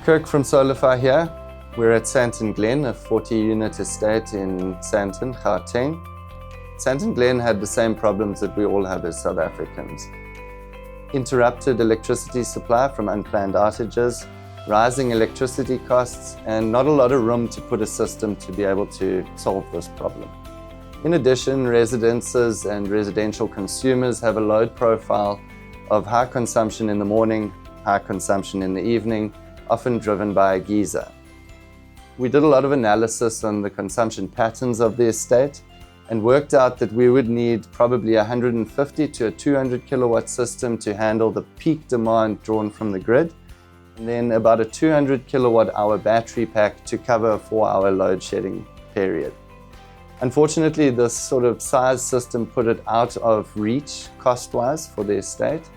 Kirk from SolaFi here. We're at Sandton Glen, a 40-unit estate in Sandton, Gauteng. Sandton Glen had the same problems that we all have as South Africans. Interrupted electricity supply from unplanned outages, rising electricity costs, and not a lot of room to put a system to be able to solve this problem. In addition, residences and residential consumers have a load profile of high consumption in the morning, high consumption in the evening, often driven by a geyser. We did a lot of analysis on the consumption patterns of the estate and worked out that we would need probably a 150 to a 200 kilowatt system to handle the peak demand drawn from the grid, and then about a 200 kilowatt hour battery pack to cover a 4-hour load shedding period. Unfortunately, this sort of size system put it out of reach cost-wise for the estate,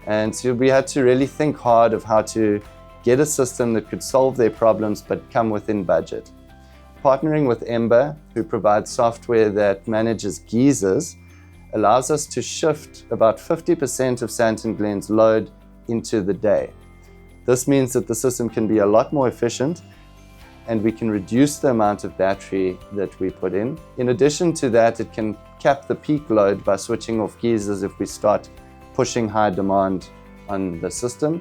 and so we had to really think hard of how to get a system that could solve their problems but come within budget. Partnering with Ember, who provides software that manages geysers, allows us to shift about 50% of Sandton Glen's load into the day. This means that the system can be a lot more efficient and we can reduce the amount of battery that we put in. In addition to that, it can cap the peak load by switching off geysers if we start pushing high demand on the system.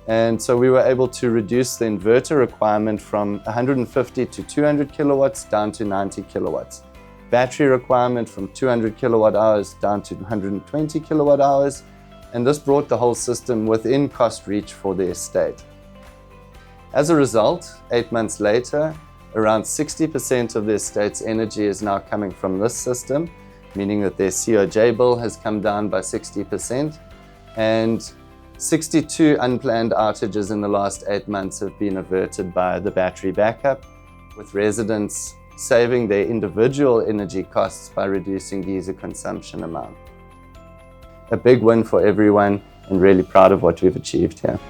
And so we were able to reduce the inverter requirement from 150 to 200 kilowatts down to 90 kilowatts. Battery requirement from 200 kilowatt hours down to 120 kilowatt hours. And this brought the whole system within cost reach for the estate. As a result, 8 months later, around 60% of the estate's energy is now coming from this system, meaning that their COJ bill has come down by 60%. And 62 unplanned outages in the last 8 months have been averted by the battery backup, with residents saving their individual energy costs by reducing geyser consumption amount. A big win for everyone, and really proud of what we've achieved here.